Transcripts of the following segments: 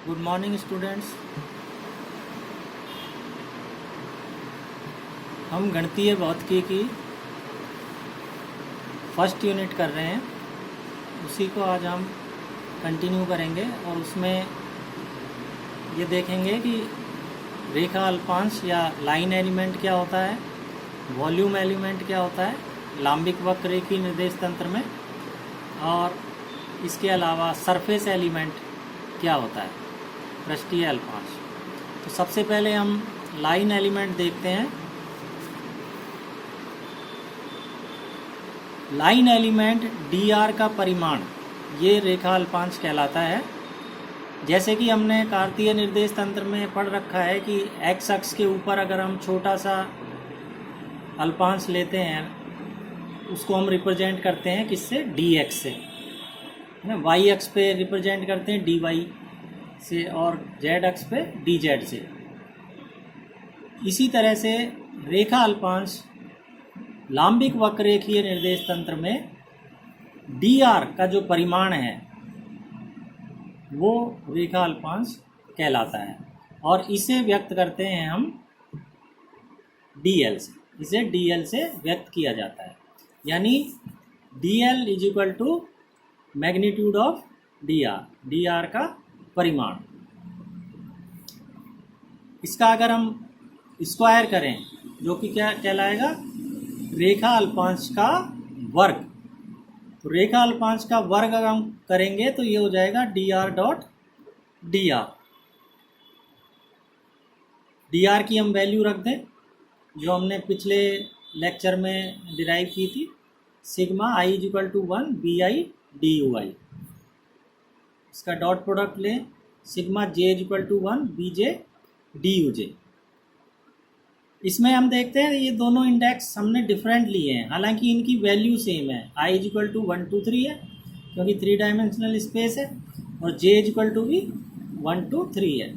Good morning students. हम गणितीय भौतिकी की फर्स्ट यूनिट कर रहे हैं, उसी को आज हम कंटिन्यू करेंगे और उसमें ये देखेंगे कि रेखा अल्पांश या लाइन एलिमेंट क्या होता है, वॉल्यूम एलिमेंट क्या होता है लांबिक वक्ररेखीय निर्देश तंत्र में, और इसके अलावा सरफेस एलिमेंट क्या होता है, पृष्ठीय अल्पांश। तो सबसे पहले हम लाइन एलिमेंट देखते हैं। लाइन एलिमेंट डी आर का परिमाण ये रेखा अल्पांश कहलाता है। जैसे कि हमने कार्तीय निर्देश तंत्र में पढ़ रखा है कि एक्स अक्ष के ऊपर अगर हम छोटा सा अल्पांश लेते हैं, उसको हम रिप्रेजेंट करते हैं किससे, डी एक्स से, है ना। वाई अक्ष पे रिप्रेजेंट करते हैं डी वाई से और जेड अक्ष पे डी जेड से। इसी तरह से रेखा अल्पांश लांबिक वक्ररेखीय निर्देश तंत्र में डी आर का जो परिमाण है वो रेखा अल्पांश कहलाता है, और इसे व्यक्त करते हैं हम डी एल से। इसे डी एल से व्यक्त किया जाता है, यानी D L is equal to magnitude of D R का परिमाण। इसका अगर हम स्क्वायर करें, जो कि क्या कहलाएगा, रेखा अल्पांश का वर्ग। तो रेखा अल्पांश का वर्ग अगर हम करेंगे तो ये हो जाएगा D R dot D R. D R की हम वैल्यू रख दें जो हमने पिछले लेक्चर में डिराइव की थी, sigma I is equal to 1 B I D U I. इसका डॉट प्रोडक्ट लें, sigma J is equal to 1 B J D U J. इसमें हम देखते हैं ये दोनों इंडेक्स हमने डिफरेंट लिए हैं, हालांकि इनकी वैल्यू सेम है। आई इज इक्वल टू 1 2 3 है क्योंकि 3 डायमेंशनल स्पेस है, और जे इज इक्वल टू भी 1 2 3 है।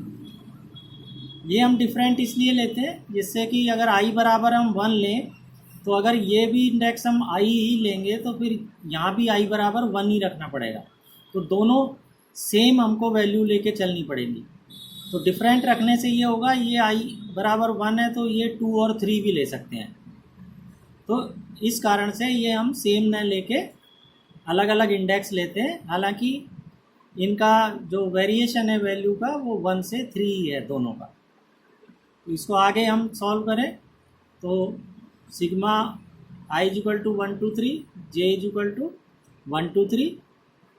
ये हम डिफरेंट इसलिए लेते हैं जिससे कि अगर आई बराबर हम 1 लें तो अगर ये भी इंडेक्स हम आई ही लेंगे तो फिर यहाँ भी आई बराबर 1 ही रखना पड़ेगा। तो दोनों सेम हमको वैल्यू लेके चलनी पड़ेगी। तो डिफरेंट रखने से ये होगा, ये आई बराबर 1 है तो ये 2 और 3 भी ले सकते हैं। तो इस कारण से ये हम सेम न लेके अलग अलग इंडेक्स लेते हैं, हालांकि इनका जो वेरिएशन है वैल्यू का वो 1 से 3 ही है दोनों का। तो इसको आगे हम सॉल्व करें तो sigma I is equal to 1 2 3, J is equal to 1 2 3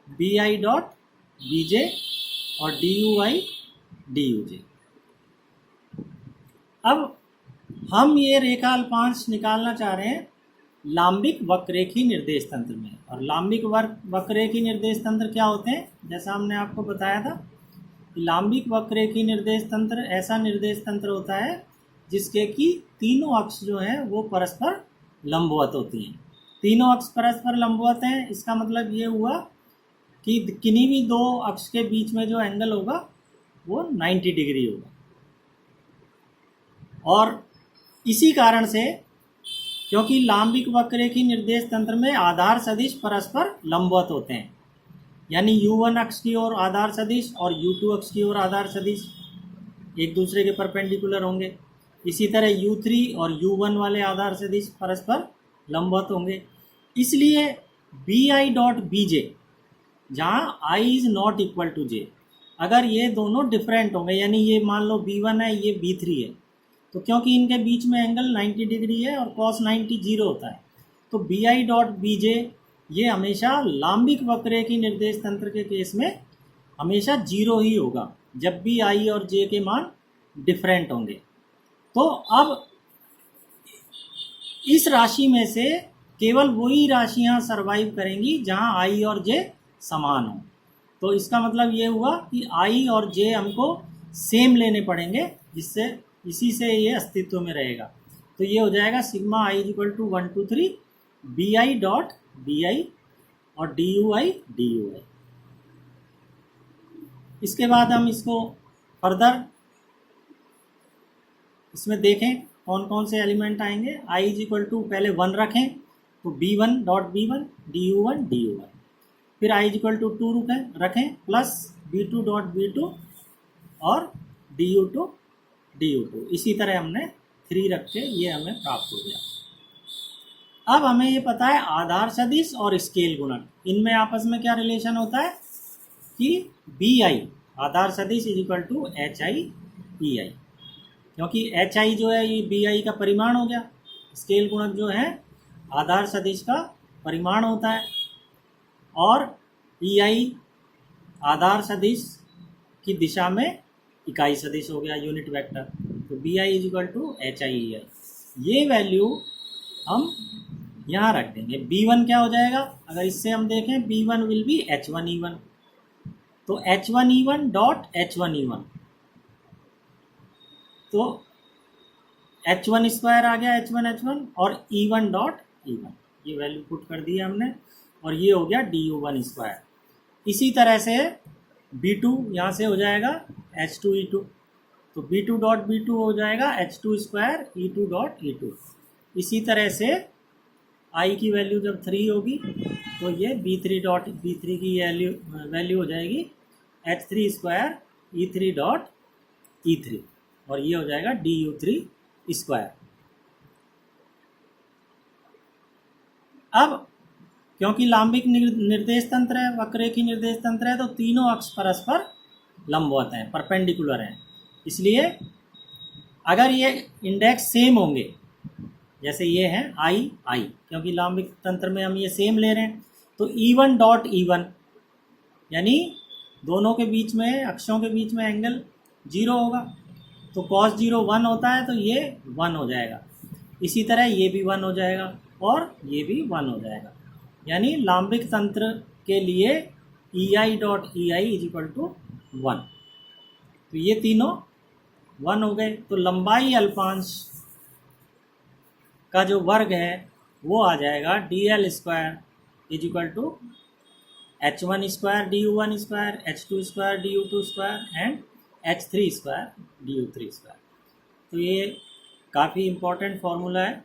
B I dot B J और D U I D U J. अब हम ये रेखा अल्पांश निकालना चाह रहे हैं लांबिक वक्ररेखीय निर्देश तंत्र में। और लांबिक वक्ररेखीय निर्देश तंत्र क्या होते हैं, जैसा हमने आपको बताया था, लांबिक वक्ररेखीय निर्देश तंत्र ऐसा निर्देश तंत्र होता है जिसके कि तीनों अक्ष जो हैं वो परस्पर लंबवत होती हैं। तीनों अक्ष परस्पर लंबवत हैं, इसका मतलब ये हुआ कि किन्हीं भी दो अक्ष के बीच में जो एंगल होगा वो 90 डिग्री होगा। और इसी कारण से, क्योंकि लांबिक वक्ररेखीय निर्देश तंत्र में आधार सदिश परस्पर लंबवत होते हैं, यानी u1 अक्ष की ओर आधार सदिश और u2 अक्ष की ओर आधार सदिश एक दूसरे के परपेंडिकुलर होंगे। इसी तरह u3 और u1 वाले आधार सदिश परस्पर लंबवत होंगे। इसलिए B I dot B J, जहाँ I is not equal to J, अगर ये दोनों डिफरेंट होंगे, यानी ये मान लो b1 है ये b3 है, तो क्योंकि इनके बीच में एंगल 90 डिग्री है और cos 90 जीरो होता है, तो B I dot B J ये हमेशा लांबिक वक्ररेखीय निर्देश तंत्र के केस में हमेशा जीरो ही होगा जब भी आई और जे के मान डिफरेंट होंगे। तो अब इस राशि में से केवल वही राशियां सर्वाइव करेंगी जहां आई और जे समान हो। तो इसका मतलब ये हुआ कि आई और जे हमको सेम लेने पड़ेंगे, जिससे इसी से ये अस्तित्व में रहेगा। तो ये हो जाएगा sigma I is equal to 1 2 3 B I dot B I और D U I D U I. इसके बाद हम इसको फर्दर इसमें देखें कौन कौन से एलिमेंट आएंगे। आई इज इक्वल टू पहले 1 रखें तो b1 dot b1 du1 du1, फिर आई इज इक्वल टू 2 रखें प्लस b2 डॉट b2 और du2 du2, इसी तरह हमने 3 रख के ये हमें प्राप्त हो गया। अब हमें ये पता है आधार सदिश और स्केल गुणक, इनमें आपस में क्या रिलेशन होता है कि बी आई आधार सदिश is equal to H I E I, क्योंकि एच आई जो है ये बी आई का परिमाण हो गया, स्केल गुणक जो है आधार सदिश का परिमाण होता है, और ई आई आधार सदिश की दिशा में इकाई सदिश हो गया, यूनिट वेक्टर। तो B I is equal to H I E I, ये वैल्यू हम यहाँ रख देंगे। B1 क्या हो जाएगा, अगर इससे हम देखें B1 विल बी H1E1, तो H1E1 डॉट H1E1, तो H1 स्क्वायर आ गया H1 और E1 डॉट E1, ये वैल्यू पुट कर दी हमने, और ये हो गया DU1 स्क्वायर। इसी तरह से B2 यहाँ से हो जाएगा H2E2, तो B2 डॉट B2 हो जाएगा H2 square E2 dot E2। इसी तरह से I की वैल्यू जब 3 होगी तो ये B3 डॉट B3 की वैल्यू हो जाएगी H3 square E3 dot E3, और ये हो जाएगा DU3 स्क्वायर। अब क्योंकि लांबिक निर्देश तंत्र है, वक्ररेखी निर्देश तंत्र है, तो तीनों अक्ष परस्पर लंबवत हैं, परपेंडिकुलर हैं, इसलिए अगर ये इंडेक्स सेम होंगे, जैसे ये है आई आई, क्योंकि लांबिक तंत्र में हम ये सेम ले रहे हैं, तो E1 डॉट E1 यानी दोनों के बीच में, अक्षों के बीच में एंगल 0 होगा, तो cos 0 1 होता है, तो ये 1 हो जाएगा। इसी तरह ये भी 1 हो जाएगा और ये भी 1 हो जाएगा, यानी लांबिक तंत्र के लिए EI dot EI is equal to 1, तो ये तीनों 1 हो गए। तो लंबाई अल्पांश का जो वर्ग है वो आ जाएगा DL square is equal to H1 square DU1 square, H2 square DU2 square and H3 square DU3 square. तो ये काफ़ी इम्पोर्टेंट फार्मूला है,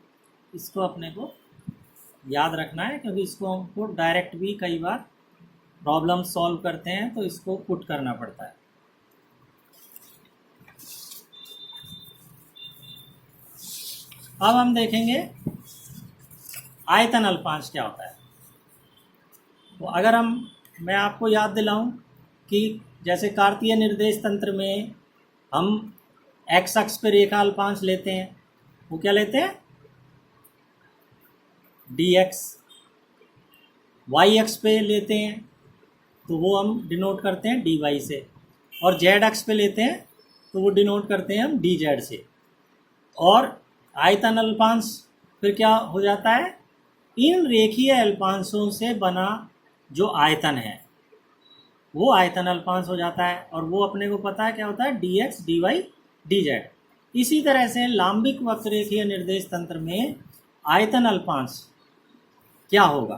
इसको अपने को याद रखना है, क्योंकि इसको हमको डायरेक्ट भी कई बार प्रॉब्लम सॉल्व करते हैं तो इसको पुट करना पड़ता है। अब हम देखेंगे आयतन अल्पांश क्या होता है। तो अगर मैं आपको याद दिलाऊं कि जैसे कार्तीय निर्देश तंत्र में हम एक्स अक्ष पे रेखा अल्पांश लेते हैं, वो क्या लेते हैं dx, वाई अक्ष पे लेते हैं तो वो हम डिनोट करते हैं dy से, और z अक्ष पे लेते हैं तो वो डिनोट करते हैं हम dz से। और आयतन अल्पांश फिर क्या हो जाता है, इन रेखीय अल्पांशों से बना जो आयतन है वो आयतन अल्पांश हो जाता है, और वो अपने को पता है क्या होता है dx dy dz। इसी तरह से लांबिक वक्ररेखीय निर्देश तंत्र में आयतन अल्पांश क्या होगा,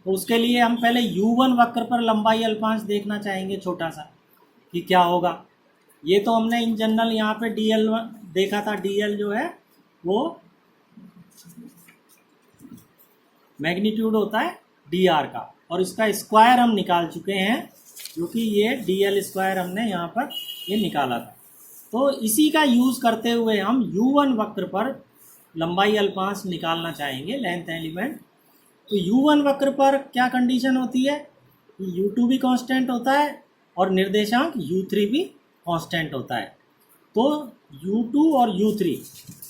तो उसके लिए हम पहले U1 वक्र पर लंबाई अल्पांश देखना चाहेंगे छोटा सा कि क्या होगा। ये तो हमने इन जनरल यहाँ पे DL देखा था, DL जो है वो मैग्नीट्यूड होता है dr का, और इसका स्क्वायर हम निकाल चुके हैं, जो कि ये DL स्क्वायर हमने यहाँ पर ये निकाला था। तो इसी का यूज़ करते हुए हम U1 वक्र पर लंबाई अल्पांश निकालना चाहेंगे, लेंथ एलिमेंट। तो U1 वक्र पर क्या कंडीशन होती है, U2 भी कांस्टेंट होता है और निर्देशांक U3 भी कांस्टेंट होता है। तो U2 और U3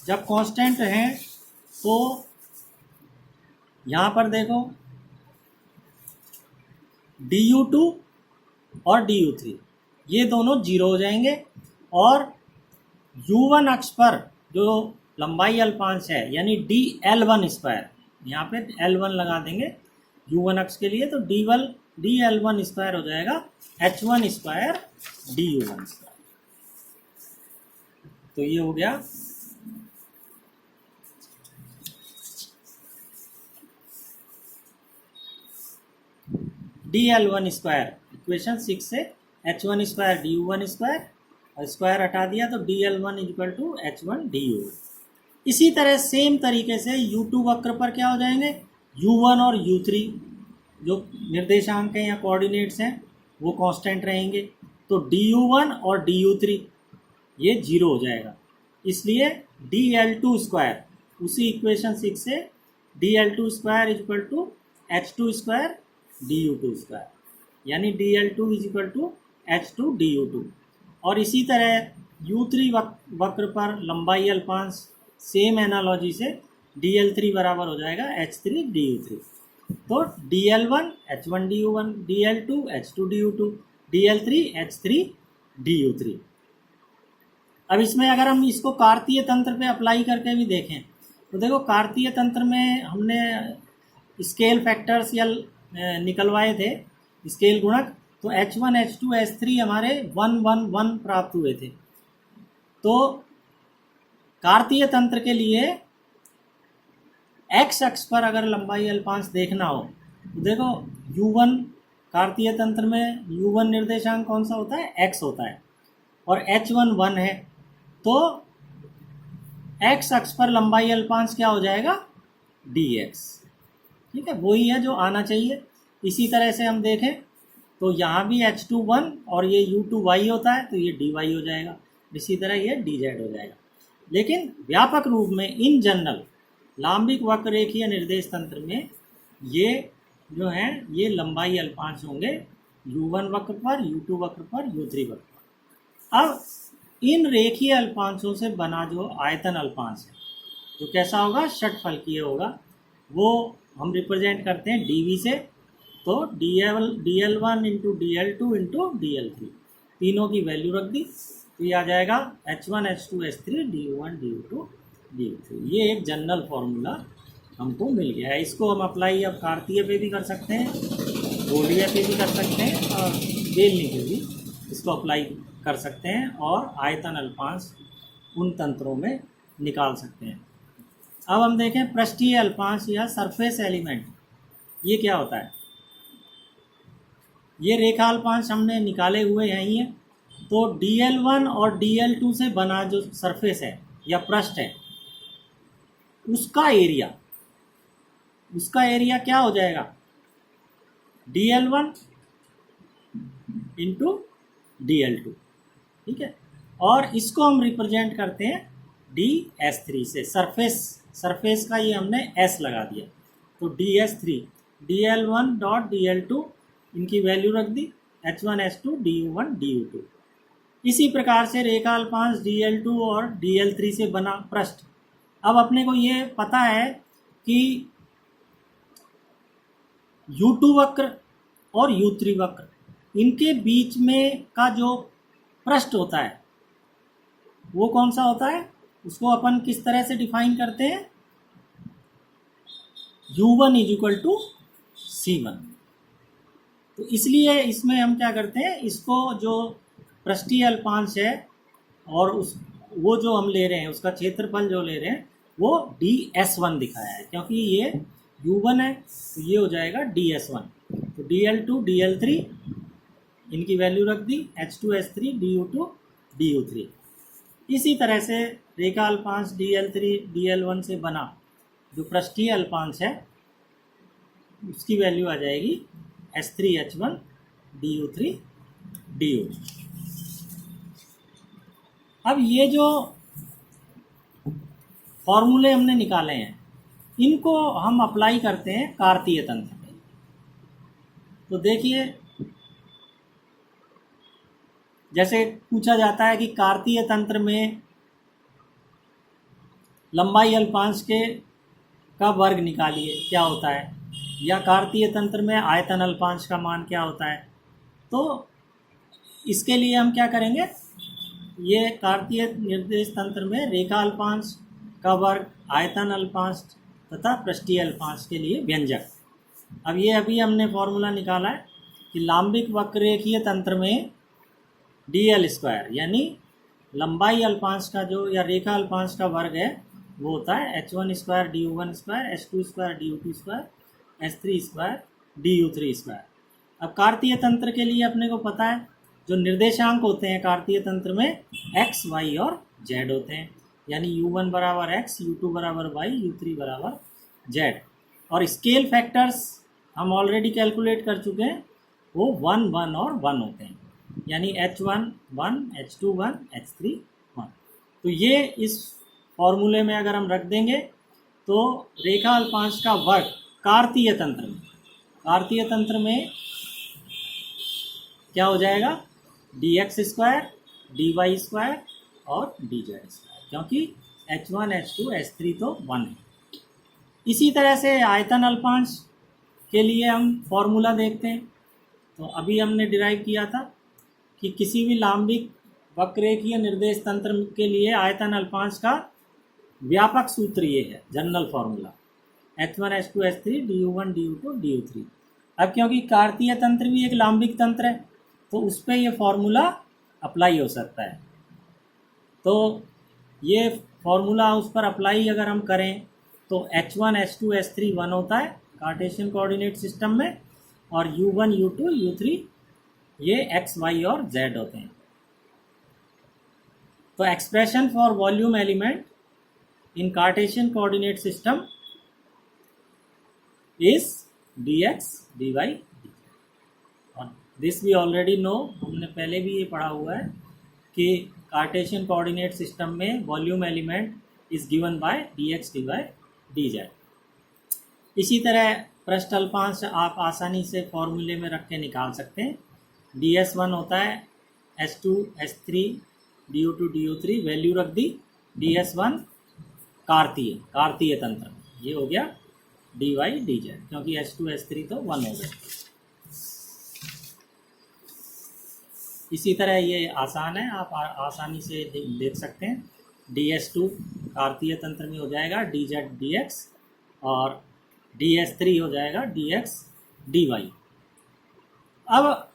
जब कांस्टेंट हैं तो यहाँ पर देखो DU2 और DU3 ये दोनों 0 हो जाएंगे, और U1 अक्ष पर जो लंबाई अल्पांश है यानी DL1 स्क्वायर, यहाँ पे L1 लगा देंगे U1 अक्ष के लिए, तो DL1 स्क्वायर हो जाएगा H1 स्क्वायर DU1 स्क्वायर। तो ये हो गया DL1 स्क्वायर, इक्वेशन 6 से H1 स्क्वायर DU1 स्क्वायर, और स्क्वायर हटा दिया तो DL1 equal to H1 DU। इसी तरह सेम तरीके से U2 वक्र पर क्या हो जाएंगे, U1 और U3 जो निर्देशांक हैं या कोऑर्डिनेट्स हैं वो कांस्टेंट रहेंगे, तो du1 और du3 ये 0 हो जाएगा, इसलिए dl2 स्क्वायर उसी इक्वेशन 6 से dl2 square is equal to h2 square du2 square, यानी dl2 is equal to h2 du2। और इसी तरह u3 वक्र पर लंबाई अल्पांश सेम एनालॉजी से dl3 बराबर हो जाएगा h3 du3। तो dl1 h1 du1, dl2 h2 du2, dl3 h3 du3। अब इसमें अगर हम इसको कार्तीय तंत्र पे अप्लाई करके भी देखें तो देखो, कार्तीय तंत्र में हमने स्केल फैक्टर्स या निकलवाए थे, स्केल गुणक, तो h1 h2 h3 हमारे 1 1 1 प्राप्त हुए थे। तो कार्तीय तंत्र के लिए x अक्ष पर अगर लंबाई अल्पांश देखना हो तो देखो u1, कार्तीय तंत्र में u1 निर्देशांक कौन सा होता है, x होता है, और h1 1 है, तो x अक्ष पर लंबाई अल्पांश क्या हो जाएगा, dx। ठीक है, वही है जो आना चाहिए। इसी तरह से हम देखें तो यहाँ भी h2 1 और ये u2 y होता है, तो ये dy हो जाएगा, इसी तरह ये dz हो जाएगा। लेकिन व्यापक रूप में इन जनरल लांबिक वक्र रेखीय निर्देश तंत्र में ये जो है ये लंबाई अल्पांश होंगे u1 वक्र पर, u2 वक्र पर, u3 वक्र पर। अब इन रेखीय अल्पांशों से बना जो आयतन अल्पांश है, जो कैसा होगा, षटफलकीय होगा, वो हम रिप्रेजेंट करते हैं dv से। तो dl1 into dl2 into dl3, तीनों की वैल्यू रख दी, तो ये आ जाएगा h1 h2 h3 du1 du2 du3। ये एक जनरल फॉर्मूला हमको मिल गया है। इसको हम अप्लाई अब कार्तीय पे भी कर सकते हैं, गोलीय पे भी कर सकते हैं, और बेलनी पे भी इसको अप्लाई कर सकते हैं, और आयतन अल्पांश उन तंत्रों में निकाल सकते हैं। अब हम देखें पृष्ठीय अल्पांश या सरफेस एलिमेंट, ये क्या होता है। ये रेखा अल्पांश हमने निकाले हुए यही है। तो dl1 और dl2 से बना जो सरफेस है या पृष्ठ है, उसका एरिया क्या हो जाएगा, dl1 इंटू dl2। ठीक है, और इसको हम रिप्रेजेंट करते हैं ds3 से। सरफेस का ये हमने s लगा दिया, तो ds3, dl1 डॉट dl2 इनकी वैल्यू रख दी, h1 h2 du1 du2। इसी प्रकार से रेखा अल्पांश dl2 और dl3 से बना पृष्ठ। अब अपने को ये पता है कि u2 वक्र और u3 वक्र, इनके बीच में का जो पृष्ठ होता है वो कौन सा होता है, उसको अपन किस तरह से डिफाइन करते हैं, u1 is equal to c1। तो इसलिए इसमें हम क्या करते हैं, इसको जो पृष्ठीय अल्पांश है और वो जो हम ले रहे हैं उसका क्षेत्रफल जो ले रहे हैं वो ds1 दिखाया है, क्योंकि ये u1 है तो ये हो जाएगा ds1। तो dl2 dl3 इनकी वैल्यू रख दी, h2 h3 du2 du3। इसी तरह से रेखा अल्पांश dl3 dl1 से बना जो पृष्ठीय अल्पांश है उसकी वैल्यू आ जाएगी h3 h1 du3 du। अब ये जो फॉर्मूले हमने निकाले हैं इनको हम अप्लाई करते हैं कार्तीय तंत्र में। तो देखिए, जैसे पूछा जाता है कि कार्तीय तंत्र में लंबाई अल्पांश का वर्ग निकालिए, क्या होता है, या कार्तीय तंत्र में आयतन अल्पांश का मान क्या होता है। तो इसके लिए हम क्या करेंगे, ये कार्तीय निर्देश तंत्र में रेखा अल्पांश का वर्ग, आयतन अल्पांश तथा पृष्ठीय अल्पांश के लिए व्यंजक। अब ये अभी हमने फॉर्मूला निकाला है कि लांबिक वक्ररेखीय तंत्र में dl स्क्वायर यानी लंबाई अल्पांश का जो या रेखा अल्पांश का वर्ग है वो होता है h1 square du1 square, h2 square du2 square, h3 square du3 square. अब कार्तीय तंत्र के लिए अपने को पता है जो निर्देशांक होते हैं कार्तीय तंत्र में x, y और z होते हैं, यानी u1 बराबर x, u2 बराबर y, u3 बराबर z। और स्केल फैक्टर्स हम ऑलरेडी कैलकुलेट कर चुके हैं, वो 1 1 और 1 होते हैं। यानी H1 1, H2 1, H3 1। तो ये इस फॉर्मूले में अगर हम रख देंगे तो रेखा अल्पांश का वर्ग कार्तीय तंत्र में क्या हो जाएगा, dx² dy² और dz², क्योंकि H1 H2 H3 तो 1 है। इसी तरह से आयतन अल्पांश के लिए हम फॉर्मूला देखते हैं। तो अभी हमने डिराइव किया था कि किसी भी लांबिक वक्ररेखीय निर्देश तंत्र के लिए आयतन अल्पांश का व्यापक सूत्र ये है, general formula H1 H2 H3 du1 du2 du3। अब क्योंकि कार्तीय तंत्र भी एक लांबिक तंत्र है तो उस पर यह फॉर्मूला अप्लाई हो सकता है। तो ये फॉर्मूला उस पर अप्लाई अगर हम करें तो H1 H2 H3 1 होता है कार्टेशियन कोऑर्डिनेट सिस्टम में, और U1 U2 U3 ये x, y और z होते हैं। तो expression for volume element in Cartesian coordinate system is dx dy dz, और दिस वी ऑलरेडी नो, हमने पहले भी ये पढ़ा हुआ है कि कार्टेशियन कोऑर्डिनेट सिस्टम में volume element is given by dx dy dz। इसी तरह पृष्ठ अल्पांश आप आसानी से फॉर्मूले में रख के निकाल सकते हैं। ds1 होता है h2 h3 du2 du3, value रख दी ds1 कार्तीय तंत्र में, ये हो गया dy dz, क्योंकि h2 h3 तो 1 हो गए। इसी तरह ये आसान है, आप आसानी से देख सकते हैं। ds2 कार्तीय तंत्र में हो जाएगा dz dx, और ds3 हो जाएगा dx dy। अब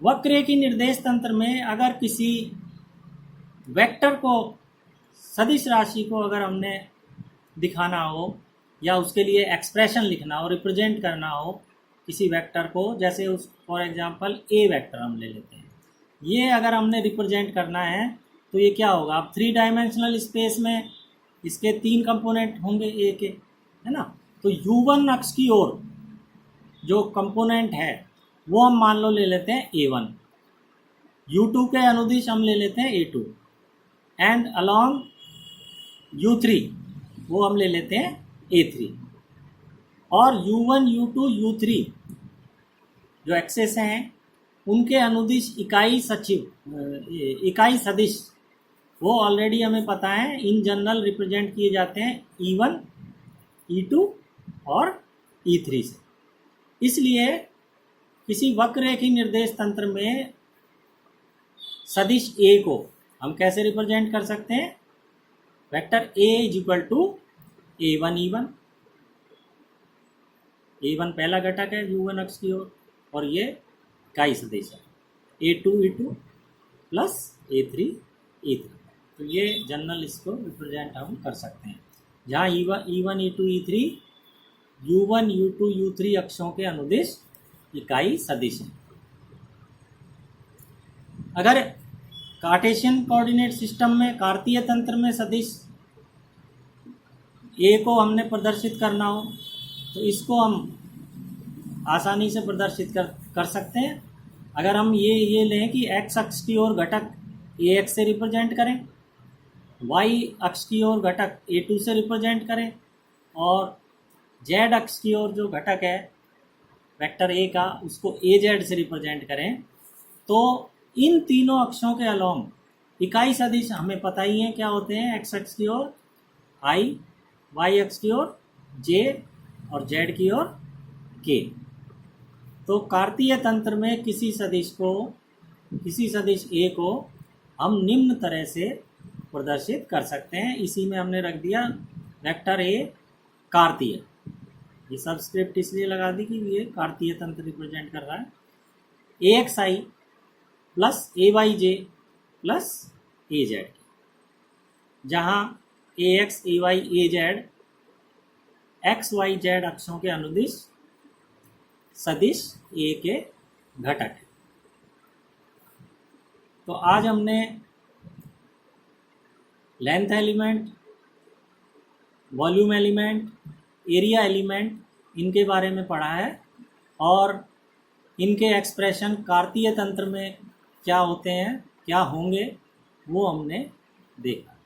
वक्ररेखीय निर्देश तंत्र में अगर किसी वेक्टर को, सदिश राशि को अगर हमने दिखाना हो या उसके लिए एक्सप्रेशन लिखना हो, रिप्रेजेंट करना हो किसी वेक्टर को, जैसे उस फॉर एग्जांपल ए वेक्टर हम ले लेते हैं, ये अगर हमने रिप्रेजेंट करना है तो ये क्या होगा, अब 3 डायमेंशनल स्पेस में इसके 3 कंपोनेंट होंगे ए के, है ना। तो U1 अक्ष की ओर जो कंपोनेंट है वो हम मान लो ले लेते हैं A1, U2 के अनुदिश हम ले लेते हैं A2, एंड अलॉन्ग U3 वो हम ले लेते हैं A3, और U1 U2 U3 जो एक्सेस हैं उनके अनुदिश इकाई सदिश वो ऑलरेडी हमें पता है, इन जनरल रिप्रेजेंट किए जाते हैं E1 E2 और E3 से। इसलिए किसी वक्ररेखीय निर्देश तंत्र में सदिश A को हम कैसे रिप्रेजेंट कर सकते हैं, vector A is equal to A1 E1, A1 पहला घटक है U1 अक्ष की ओर, और ये इकाई सदिश है A2 E2 plus A3 E3। तो ये जनरल इसको रिप्रेजेंट हम कर सकते हैं, जहाँ E1 E2 E3 U1 U2 U3 अक्षों के अनुदिश इकाई सदिश है। अगर कार्टेशियन कोऑर्डिनेट सिस्टम में, कार्तीय तंत्र में सदिश ए को हमने प्रदर्शित करना हो तो इसको हम आसानी से प्रदर्शित कर सकते हैं। अगर हम ये लें कि x अक्ष की ओर घटक ax से रिप्रेजेंट करें, y अक्ष की ओर घटक a2 से रिप्रेजेंट करें, और z अक्ष की ओर जो घटक है वेक्टर a का उसको az से रिप्रेजेंट करें, तो इन तीनों अक्षों के अलोंग इकाई सदिश हमें पता ही है क्या होते हैं। x अक्ष की ओर i, y अक्ष की ओर j और z की ओर k। तो कार्तीय तंत्र में किसी सदिश a को हम निम्न तरह से प्रदर्शित कर सकते हैं। इसी में हमने रख दिया वेक्टर a कार्तीय, ये सबस्क्रिप्ट इसलिए लगा दी कि ये कार्तीय तंत्र रिप्रेजेंट कर रहा है axi plus ayj plus az, जहाँ ax ay az x y z अक्षों के अनुदिश सदिश a के घटक है। तो आज हमने length element, volume element, area element इनके बारे में पढ़ा है, और इनके एक्सप्रेशन कार्तीय तंत्र में क्या होते हैं, क्या होंगे, वो हमने देखा।